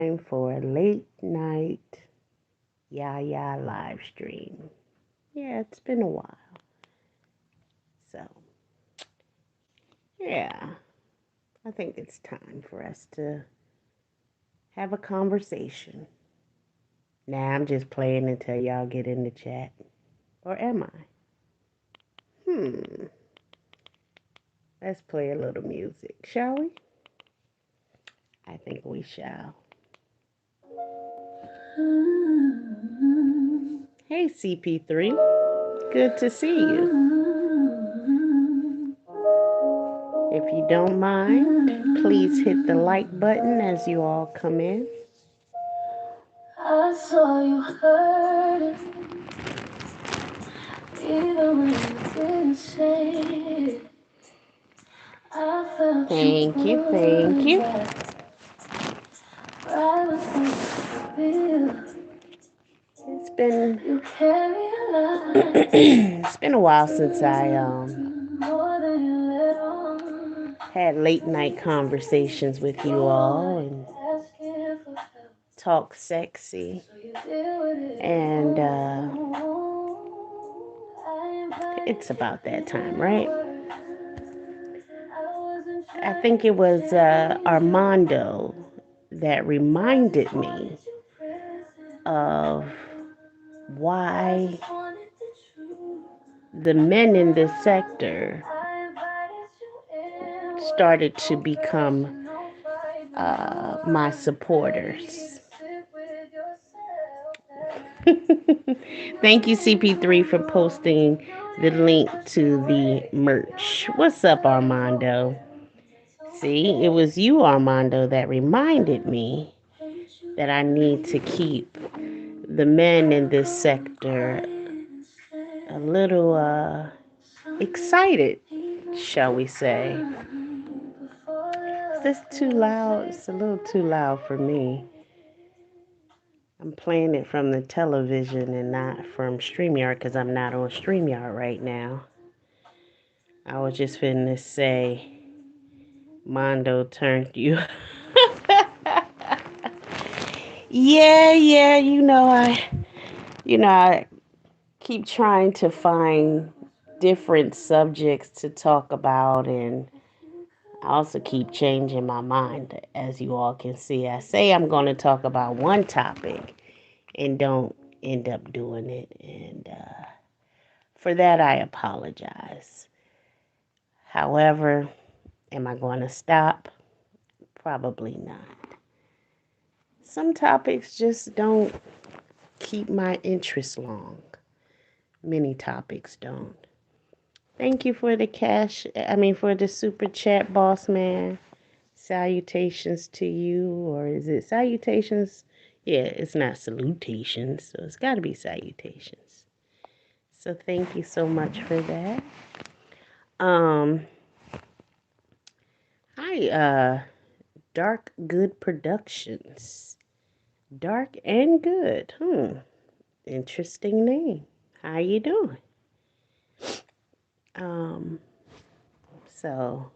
For a late night Yaya live stream. Yeah, it's been a while. So, yeah, I think it's time for us to have a conversation. Nah, I'm just playing until y'all get in the chat. Or am I? Let's play a little music, shall we? I think we shall. Hey, CP3. Good to see you. If you don't mind, please hit the like button as you all come in. I saw you hurting, even when you didn't say it. I felt thank you, thank you. It's been it's been a while since I had late night conversations with you all and talk sexy. And it's about that time, right? I think it was Armando that reminded me of why the men in this sector started to become my supporters. Thank you, CP3, for posting the link to the merch. What's up, Armando? See, it was you, Armando, that reminded me that I need to keep the men in this sector a little excited, shall we say. Is this too loud? It's a little too loud for me. I'm playing it from the television and not from StreamYard because I'm not on StreamYard right now. I was just finna say, Mondo turned you. Yeah, I keep trying to find different subjects to talk about, and I also keep changing my mind, as you all can see. I say I'm going to talk about one topic and don't end up doing it, and for that I apologize. However, am I going to stop? Probably not. Some topics just don't keep my interest long. Many topics don't. Thank you for for the super chat, boss man. Salutations to you, or is it salutations? Yeah, it's not salutations, so it's got to be salutations. So thank you so much for that. Um, Hi, Dark Good Productions. Dark and Good. Interesting name. How you doing? Um, so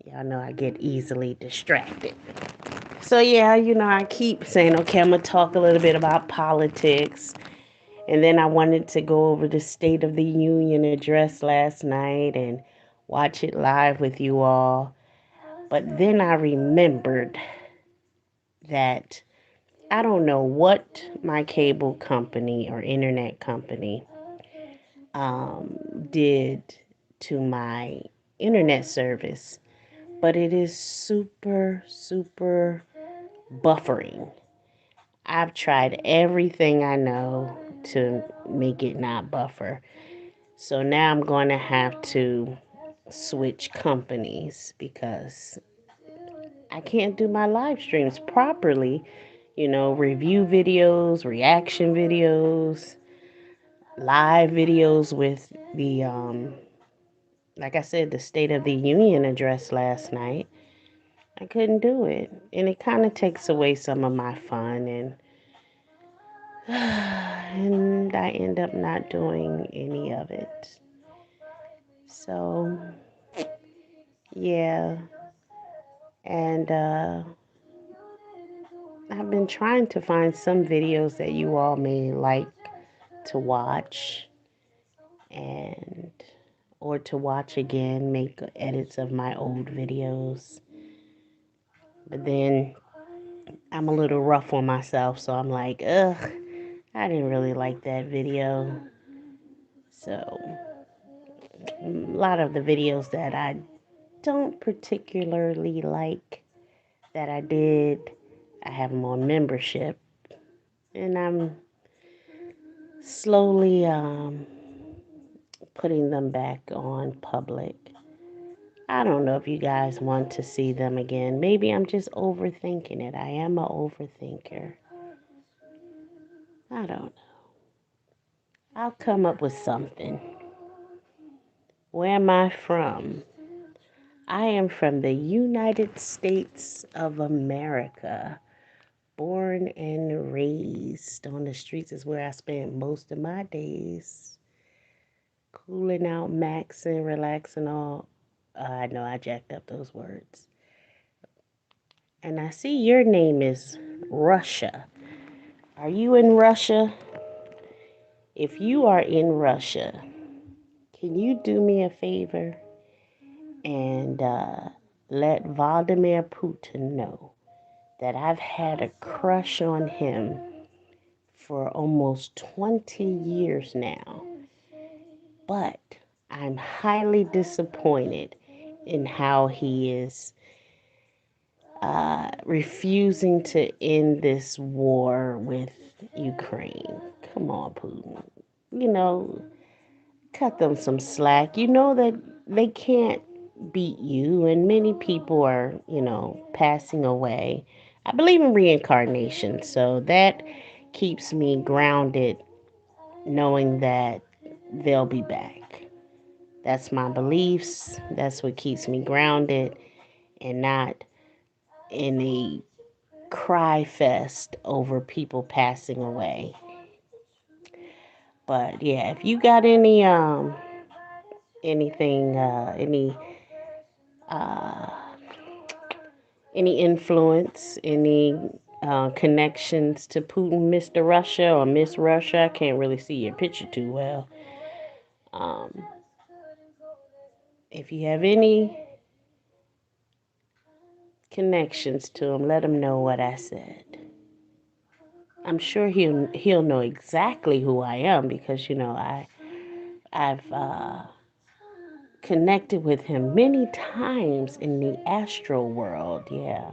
y'all know I get easily distracted. So yeah, I keep saying, okay, I'm gonna talk a little bit about politics. And then I wanted to go over the State of the Union address last night and watch it live with you all. But then I remembered that I don't know what my cable company or internet company did to my internet service, but it is super, super buffering. I've tried everything I know to make it not buffer. So now I'm going to have to switch companies because I can't do my live streams properly. Review videos, reaction videos, live videos with the, like I said, the State of the Union address last night. I couldn't do it. And it kind of takes away some of my fun, and I end up not doing any of it. So, yeah. And I've been trying to find some videos that you all may like to watch and or to watch again, make edits of my old videos. But then I'm a little rough on myself, so I'm like, ugh, I didn't really like that video. So a lot of the videos that I don't particularly like that I did, I have them on membership, and I'm slowly putting them back on public. I don't know if you guys want to see them again. Maybe I'm just overthinking it. I am an overthinker. I don't know. I'll come up with something. Where am I from? I am from the United States of America. Born and raised on the streets is where I spent most of my days. Cooling out, maxing, relaxing, all. I know I jacked up those words. And I see your name is Russia. Are you in Russia? If you are in Russia, can you do me a favor and let Vladimir Putin know that I've had a crush on him for almost 20 years now, but I'm highly disappointed in how he is refusing to end this war with Ukraine. Come on, Putin. You know, cut them some slack. You know that they can't beat you, and many people are, passing away. I believe in reincarnation, so that keeps me grounded knowing that they'll be back. That's my beliefs. That's what keeps me grounded and not in a cry fest over people passing away. But yeah, if you got anything uh any influence, any connections to Putin, Mr. Russia or Miss Russia, I can't really see your picture too well. Um, if you have any connections to him, let him know what I said. I'm sure he'll know exactly who I am because I've connected with him many times in the astral world. Yeah,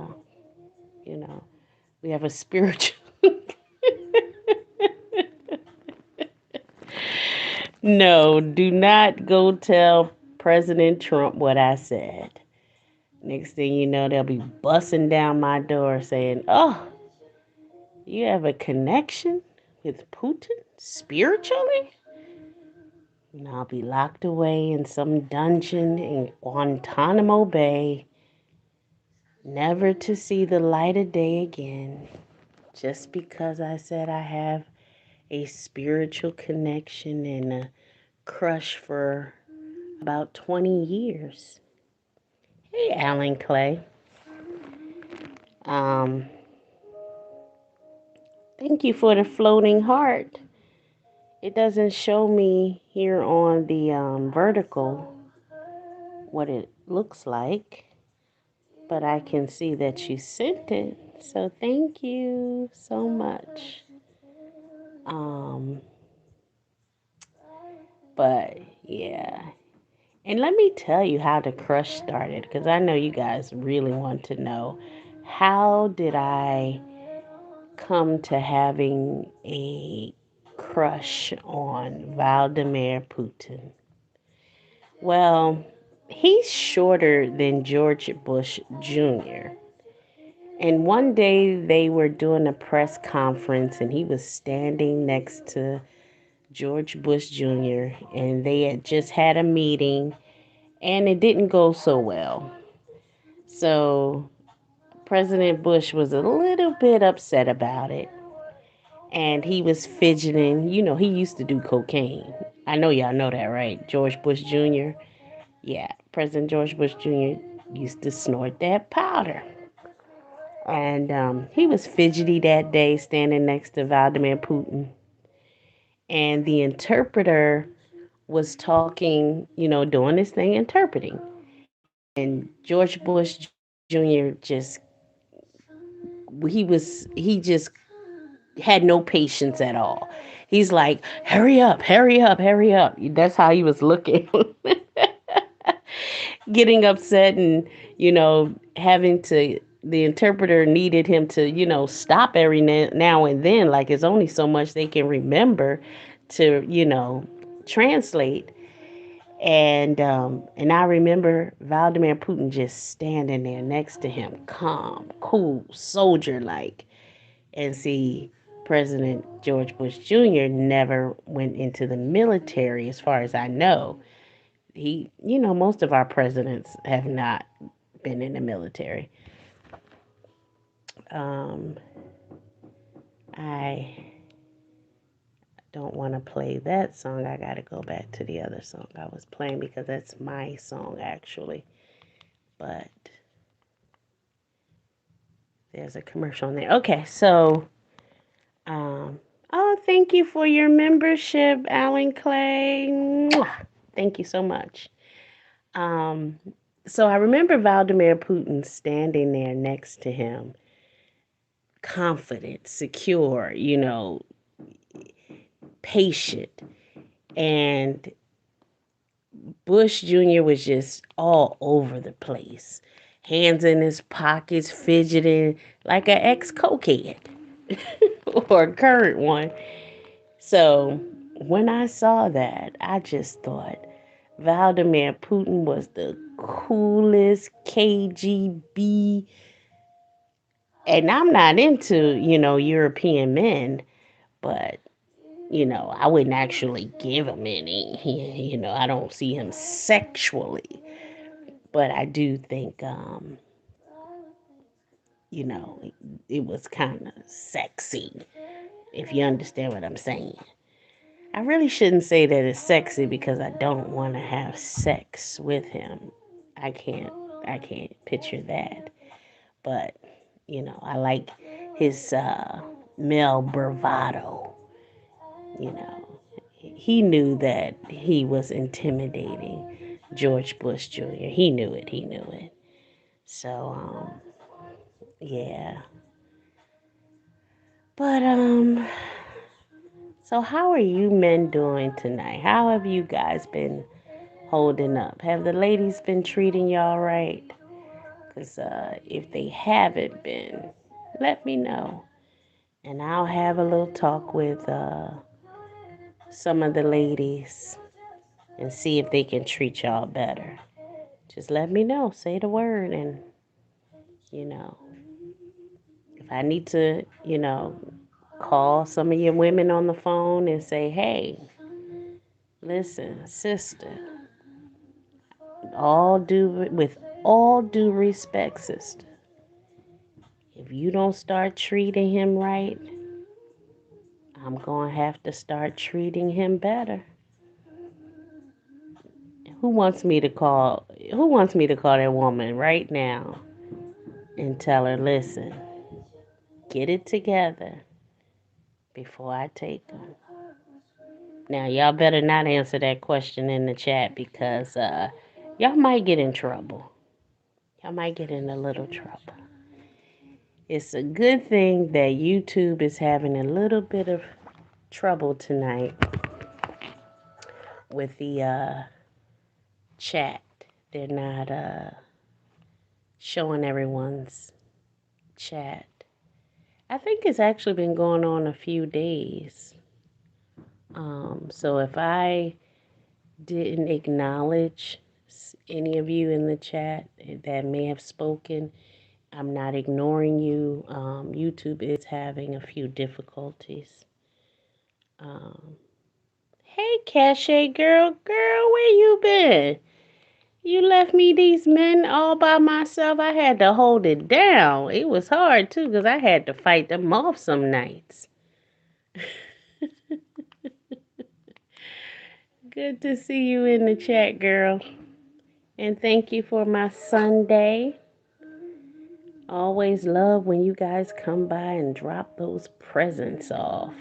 you know we have a spiritual. No, do not go tell President Trump what I said. Next thing you know, they'll be busting down my door saying, "Oh, you have a connection with Putin spiritually?" And I'll be locked away in some dungeon in Guantanamo Bay, never to see the light of day again, just because I said I have a spiritual connection and a crush for about 20 years. Hey, Alan Clay. Um, Thank you for the floating heart. It doesn't show me here on the vertical what it looks like, but I can see that you sent it. So thank you so much. Um, but yeah. And let me tell you how the crush started, because I know you guys really want to know. How did I come to having a crush on Vladimir Putin? Well, he's shorter than George Bush Jr. And one day they were doing a press conference and he was standing next to George Bush Jr. and they had just had a meeting and it didn't go so well. So President Bush was a little bit upset about it and he was fidgeting. You know, he used to do cocaine. I know y'all know that, right? George Bush Jr. Yeah, President George Bush Jr. used to snort that powder. And he was fidgety that day, standing next to Vladimir Putin. And the interpreter was talking, doing this thing, interpreting. And George Bush Jr. just had no patience at all. He's like, hurry up, hurry up, hurry up. That's how he was looking. Getting upset and, having to, the interpreter needed him to, stop every now and then. Like it's only so much they can remember to, translate. And I remember Vladimir Putin just standing there next to him, calm, cool, soldier like. And see, President George Bush Jr. never went into the military, as far as I know. Most of our presidents have not been in the military. Um, I don't want to play that song. I got to go back to the other song I was playing because that's my song, actually. But there's a commercial in there. Okay, so, oh, thank you for your membership, Alan Clay. Mwah. Thank you so much. Um, so I remember Vladimir Putin standing there next to him, confident, secure, patient. And Bush Jr. was just all over the place, hands in his pockets, fidgeting like an ex-cokehead or a current one. So when I saw that, I just thought Vladimir Putin was the coolest KGB. And I'm not into, European men, but, I wouldn't actually give him any. I don't see him sexually. But I do think, you know, it was kind of sexy, if you understand what I'm saying. I really shouldn't say that it's sexy because I don't want to have sex with him. I can't I can't picture that. But, I like his male bravado, you know. He knew that he was intimidating George Bush Jr. He knew it. He knew it. So, yeah. But, so how are you men doing tonight? How have you guys been holding up? Have the ladies been treating y'all right? Because if they haven't been, let me know. And I'll have a little talk with some of the ladies and see if they can treat y'all better. Just let me know. Say the word. And, you know, if I need to, call some of your women on the phone and say, hey, listen, sister, with all due respect, sister, if you don't start treating him right, I'm going to have to start treating him better. Who wants me to call that woman right now and tell her, listen, get it together before I take them. Now, y'all better not answer that question in the chat because y'all might get in trouble. Y'all might get in a little trouble. It's a good thing that YouTube is having a little bit of trouble tonight with the chat. They're not showing everyone's chat. I think it's actually been going on a few days. So if I didn't acknowledge any of you in the chat that may have spoken, I'm not ignoring you. YouTube is having a few difficulties. Hey, CashApp girl, where you been? You left me these men all by myself. I had to hold it down. It was hard too because I had to fight them off some nights. Good to see you in the chat, girl. And thank you for my Sunday. Always love when you guys come by and drop those presents off.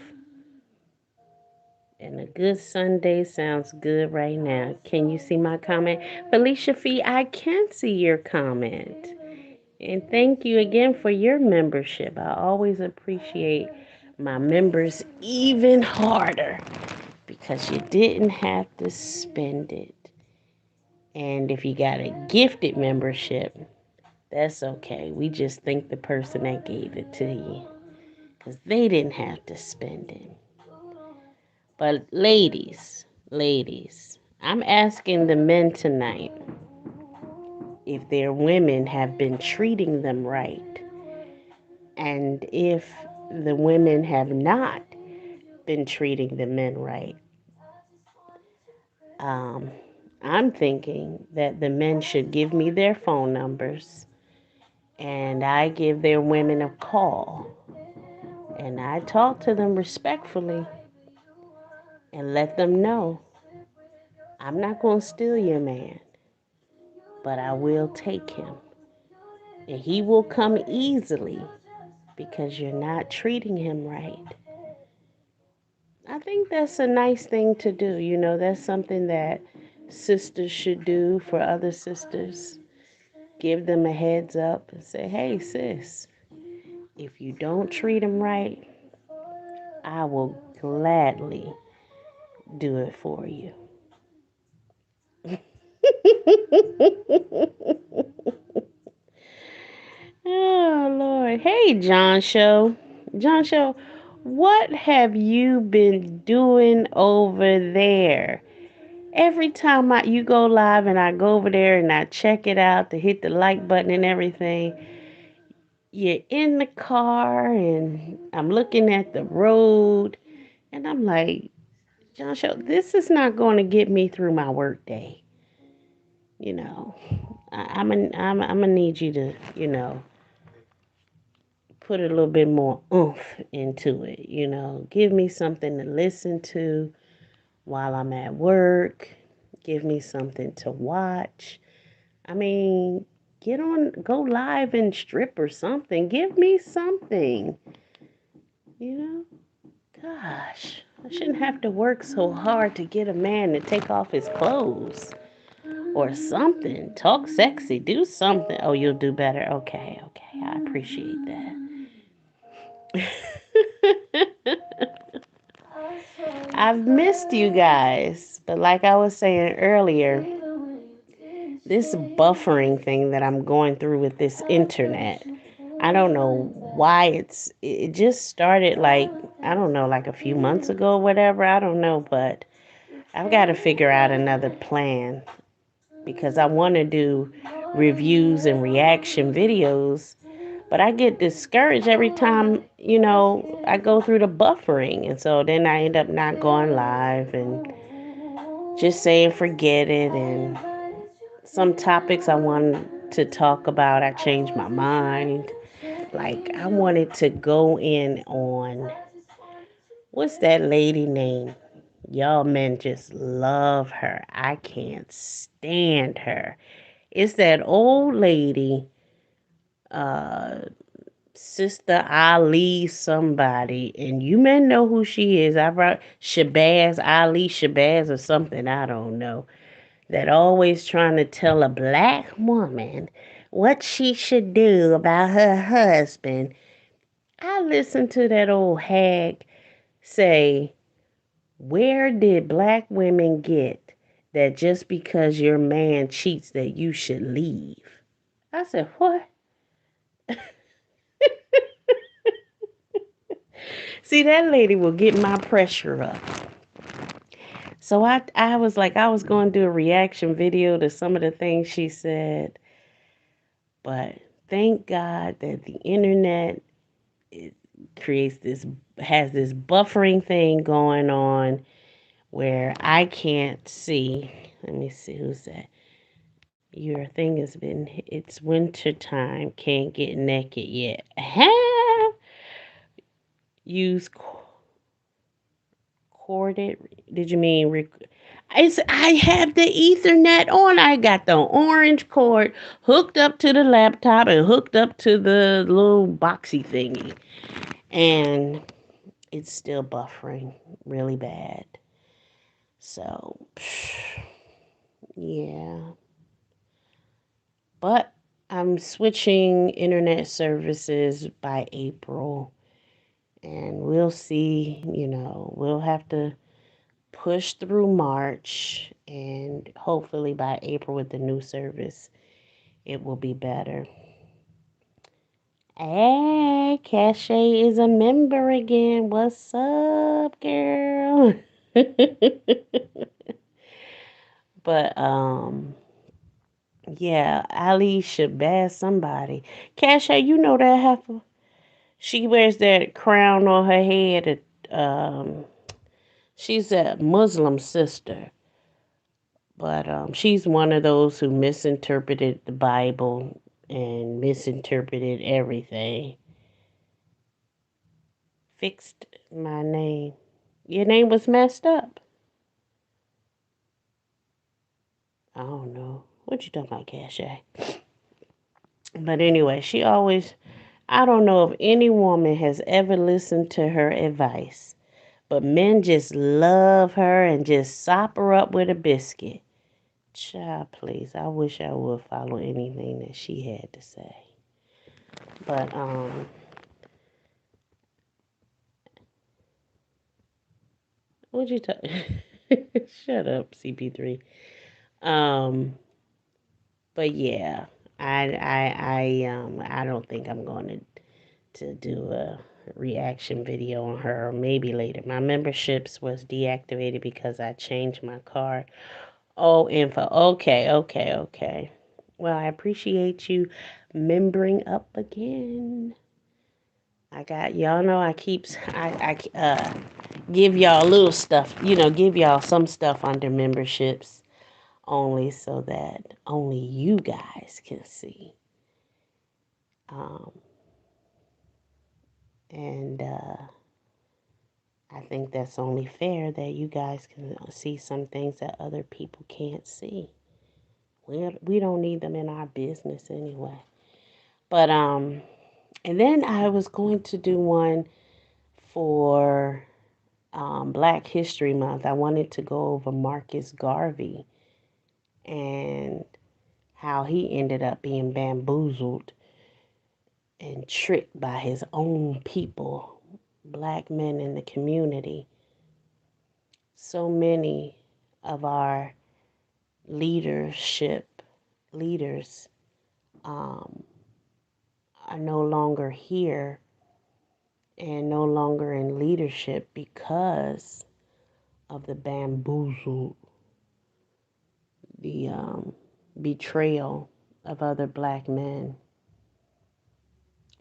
And a good Sunday sounds good right now. Can you see my comment? Felicia Fee, I can see your comment. And thank you again for your membership. I always appreciate my members even harder because you didn't have to spend it. And if you got a gifted membership, that's okay. We just thank the person that gave it to you because they didn't have to spend it. But ladies, I'm asking the men tonight if their women have been treating them right. And if the women have not been treating the men right, um, I'm thinking that the men should give me their phone numbers and I give their women a call and I talk to them respectfully and let them know I'm not going to steal your man, but I will take him. And he will come easily because you're not treating him right. I think that's a nice thing to do. You know, that's something that sisters should do for other sisters. Give them a heads up and say, hey, sis, if you don't treat him right, I will gladly do it for you. Oh, Lord. Hey, John Show. John Show, what have you been doing over there? Every time you go live and I go over there and I check it out to hit the like button and everything, you're in the car and I'm looking at the road and I'm like, John Show, this is not going to get me through my work day. You know, I'm gonna need you to, put a little bit more oomph into it. Give me something to listen to while I'm at work. Give me something to watch. I mean, go live and strip or something. Give me something. You know? Gosh, I shouldn't have to work so hard to get a man to take off his clothes or something. Talk sexy. Do something. Oh, you'll do better. Okay. I appreciate that. I've missed you guys, but like I was saying earlier, this buffering thing that I'm going through with this internet, I don't know why it just started like, I don't know, like a few months ago or whatever. I don't know, but I've got to figure out another plan because I want to do reviews and reaction videos, but I get discouraged every time, I go through the buffering. And so then I end up not going live and just saying forget it. And some topics I wanted to talk about, I changed my mind. Like I wanted to go in on, what's that lady name? Y'all men just love her. I can't stand her. It's that old lady, uh, Sister Ali somebody, and you men know who she is. I brought Shabazz or something, I don't know. That always trying to tell a black woman what she should do about her husband. I listened to that old hag say, where did black women get that just because your man cheats that you should leave? I said, what? See, that lady will get my pressure up. So I was like, I was going to do a reaction video to some of the things she said. But thank God that the internet it has this buffering thing going on where I can't see. Let me see, who's that? Your thing it's winter time, can't get naked yet. Use corded, did you mean, I have the Ethernet on. I got the orange cord hooked up to the laptop and hooked up to the little boxy thingy. And it's still buffering really bad. So, yeah. But I'm switching internet services by April. And we'll see, we'll have to push through March. And hopefully by April with the new service, it will be better. Hey, Cache is a member again. What's up, girl? But yeah, Ali should bash somebody. Cache, you know that heifer? She wears that crown on her head. She's a Muslim sister, but she's one of those who misinterpreted the Bible and misinterpreted everything. Fixed my name. Your name was messed up. I don't know. What you talking about, Cache? But anyway, I don't know if any woman has ever listened to her advice, but men just love her and just sop her up with a biscuit. Child, please. I wish I would follow anything that she had to say. But, what you talk? Shut up, CP3. Um, but yeah, I don't think I'm going to do a reaction video on her, or maybe later. My memberships was deactivated because I changed my card. Oh, info. Okay. Well, I appreciate you membering up again. I got y'all know I give y'all little stuff, give y'all some stuff under memberships only so that only you guys can see. Um, and I think that's only fair that you guys can see some things that other people can't see. We don't need them in our business anyway. But and then I was going to do one for Black History Month. I wanted to go over Marcus Garvey and how he ended up being bamboozled and tricked by his own people, black men in the community. So many of our leaders um, are no longer here and no longer in leadership because of the bamboozle, the betrayal of other black men.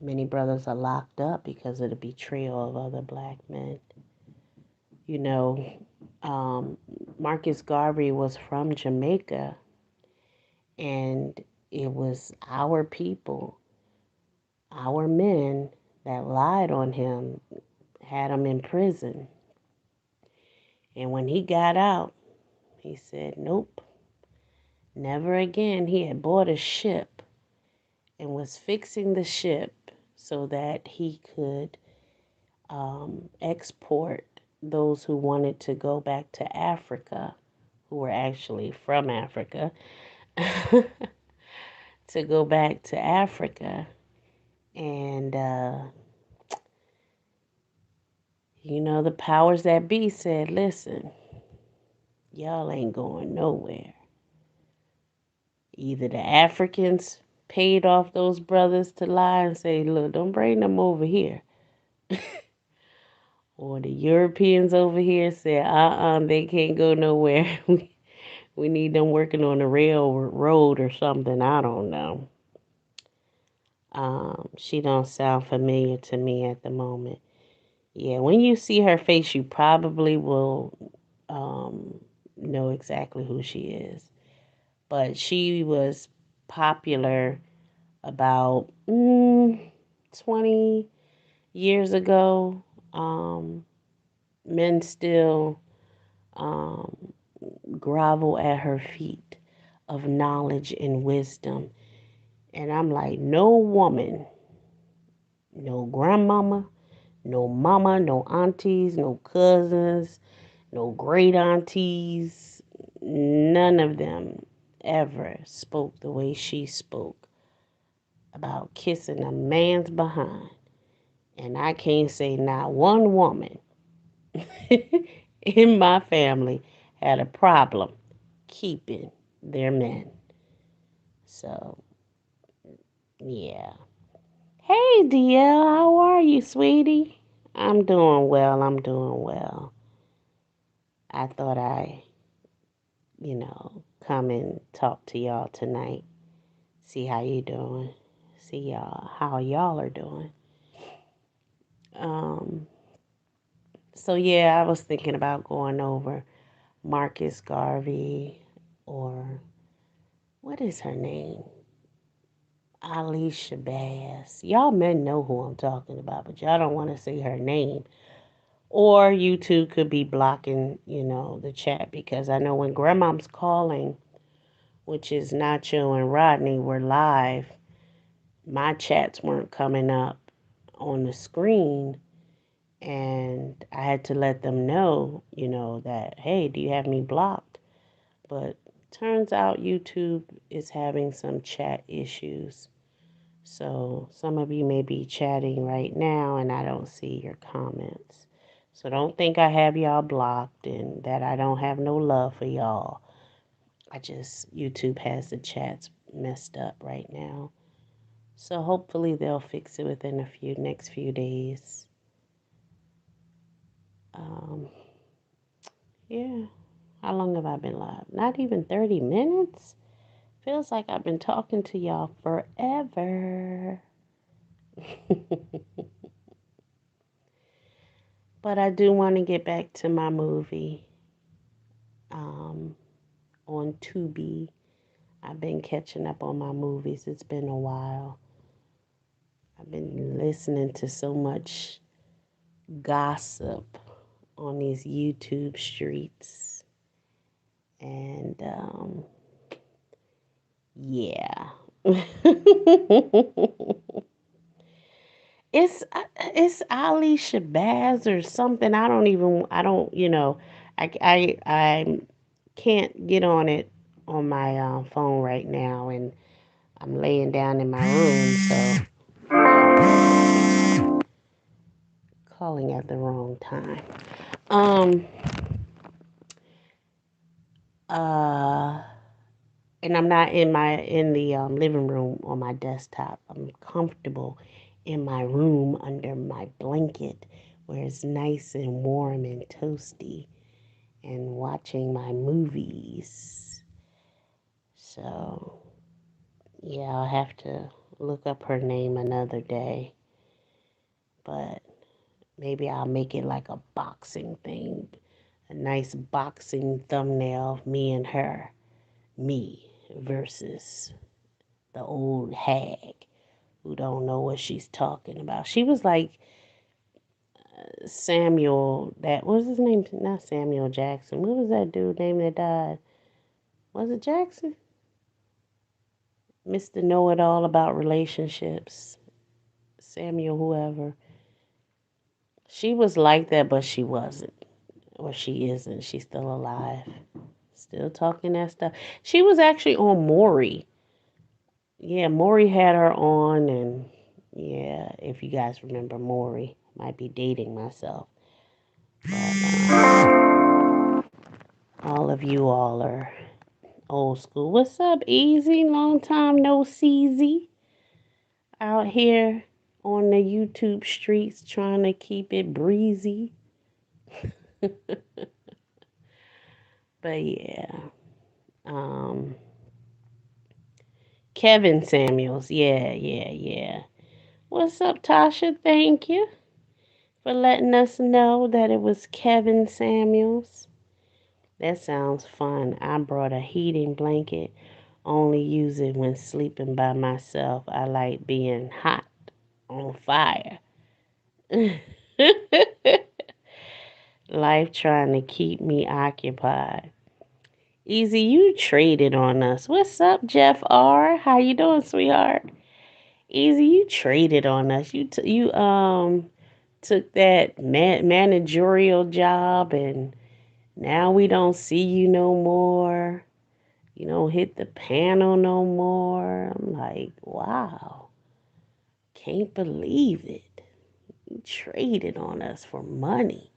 Many brothers are locked up because of the betrayal of other black men. You know, Marcus Garvey was from Jamaica, and it was our people, our men, that lied on him, had him in prison. And when he got out, he said, nope, never again. He had bought a ship and was fixing the ship so that he could export those who wanted to go back to Africa, who were actually from Africa, to go back to Africa. And, the powers that be said, listen, y'all ain't going nowhere. Either the Africans paid off those brothers to lie and say, look, don't bring them over here. Or the Europeans over here said, they can't go nowhere. We need them working on the railroad or something. I don't know. She don't sound familiar to me at the moment. Yeah, when you see her face, you probably will know exactly who she is. But she was popular about 20 years ago. Men still grovel at her feet of knowledge and wisdom. And I'm like, no woman, no grandmama, no mama, no aunties, no cousins, no great aunties, none of them ever spoke the way she spoke about kissing a man's behind. And I can't say not one woman in my family had a problem keeping their men. So, yeah. Hey, DL, how are you, sweetie? I'm doing well. I'm doing well. I thought come and talk to y'all tonight. See how you doing. See y'all how y'all are doing. Um, so yeah, I was thinking about going over Marcus Garvey or what is her name? Ali Shabazz. Y'all men know who I'm talking about, but y'all don't want to say her name. Or YouTube could be blocking, the chat because I know when Grandmom's calling, which is Nacho and Rodney, were live, my chats weren't coming up on the screen. And I had to let them know, that, hey, do you have me blocked? But turns out YouTube is having some chat issues. So some of you may be chatting right now and I don't see your comments. So don't think I have y'all blocked and that I don't have no love for y'all. YouTube has the chats messed up right now. So hopefully they'll fix it within next few days. Um, yeah. How long have I been live? Not even 30 minutes? Feels like I've been talking to y'all forever. But I do want to get back to my movie on Tubi. I've been catching up on my movies. It's been a while. I've been listening to so much gossip on these YouTube streets. And yeah. It's Ali Shabazz or something. I can't get on it on my phone right now, and I'm laying down in my room, so calling at the wrong time. Um, uh, and I'm not in the living room on my desktop. I'm comfortable in my room under my blanket, where it's nice and warm and toasty, and watching my movies. So, yeah, I'll have to look up her name another day. But maybe I'll make it like a boxing thing. A nice boxing thumbnail of me and her. Me versus the old hag who don't know what she's talking about. She was like Samuel, that what was his name? Not Samuel Jackson. What was that dude name that died? Was it Jackson? Mr. Know It All About Relationships. Samuel, whoever. She was like that, but she wasn't. Or she isn't. She's still alive. Still talking that stuff. She was actually on Maury. Yeah, Maury had her on, and yeah, if you guys remember Maury, might be dating myself. But all of you all are old school. What's up, Easy? Long time no see. Out here on the YouTube streets trying to keep it breezy. But yeah. Um, Kevin Samuels. Yeah. What's up, Tasha? Thank you for letting us know that it was Kevin Samuels. That sounds fun. I brought a heating blanket. Only use it when sleeping by myself. I like being hot on fire. Life trying to keep me occupied. Easy, you traded on us. What's up, Jeff R? How you doing, sweetheart? Easy, you traded on us. You took that managerial job, and now we don't see you no more. You don't hit the panel no more. I'm like, wow, can't believe it. You traded on us for money.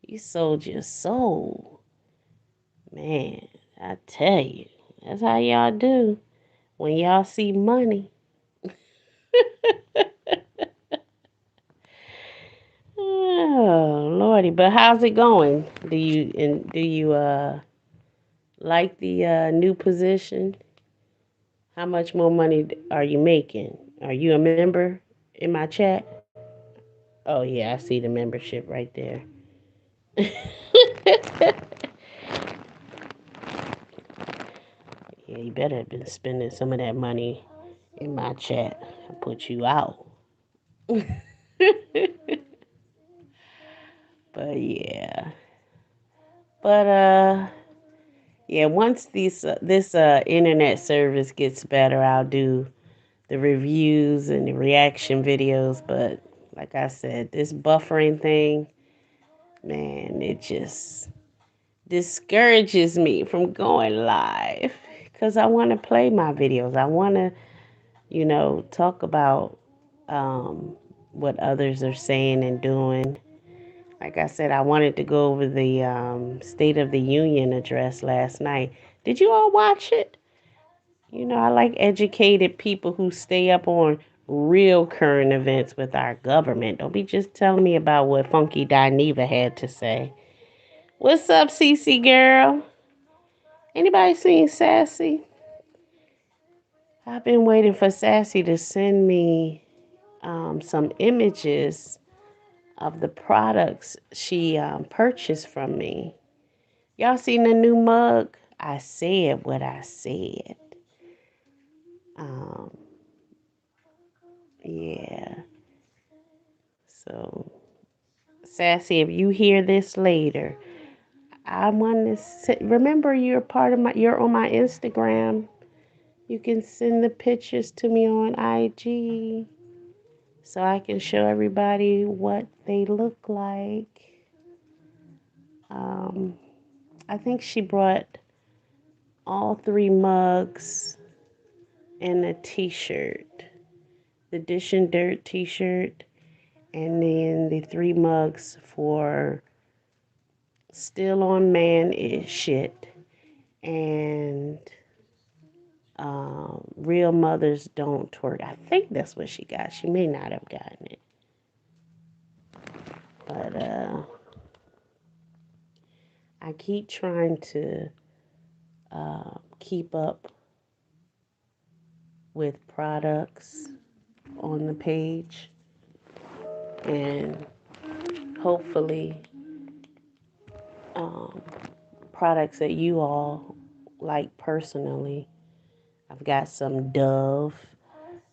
You sold your soul. Man, I tell you, that's how y'all do when y'all see money. Oh, Lordy, but how's it going? Do you like the new position? How much more money are you making? Are you a member in my chat? Oh yeah, I see the membership right there. Yeah, you better have been spending some of that money in my chat. I put you out. But yeah. But yeah, once this internet service gets better, I'll do the reviews and the reaction videos. But like I said, this buffering thing, man, it just discourages me from going live because I want to play my videos. I want to, talk about um, what others are saying and doing. Like I said, I wanted to go over the State of the Union address last night. Did you all watch it? I like educated people who stay up on real current events with our government. Don't be just telling me about what Funky Dineva had to say. What's up, Cece girl? Anybody seen Sassy? I've been waiting for Sassy to send me some images of the products she purchased from me. Y'all seen the new mug? I said what I said. Um, yeah. So, Sassy, if you hear this later, I want to remember you're part of you're on my Instagram. You can send the pictures to me on IG so I can show everybody what they look like. Um, I think she brought all three mugs and a t-shirt, the Dish and Dirt t-shirt, and then the three mugs for Still on Man is Shit and Real Mothers Don't Twerk. I think that's what she got. She may not have gotten it. But I keep trying to keep up with products on the page, and hopefully um, products that you all like personally. I've got some Dove,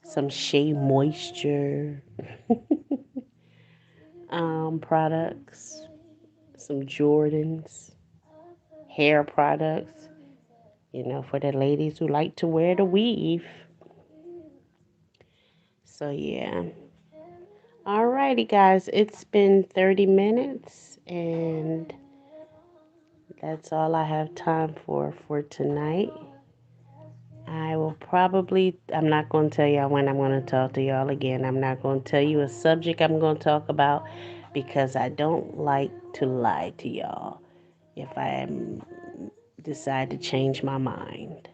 some Shea Moisture products, some Jordans, hair products, for the ladies who like to wear the weave. So, yeah. Alrighty, guys, it's been 30 minutes, and that's all I have time for tonight. I'm not going to tell y'all when I'm going to talk to y'all again. I'm not going to tell you a subject I'm going to talk about because I don't like to lie to y'all if I decide to change my mind.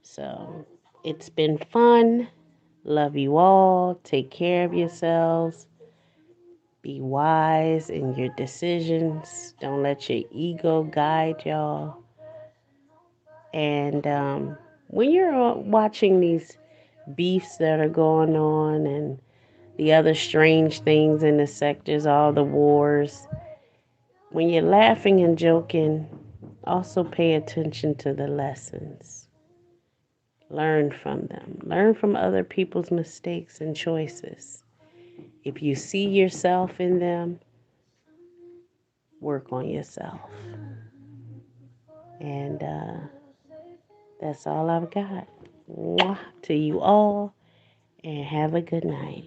So it's been fun. Love you all. Take care of yourselves. Be wise in your decisions. Don't let your ego guide y'all. And when you're watching these beefs that are going on and the other strange things in the sectors, all the wars, when you're laughing and joking, also pay attention to the lessons. Learn from them. Learn from other people's mistakes and choices. If you see yourself in them, work on yourself. And that's all I've got. Mwah, to you all, and have a good night.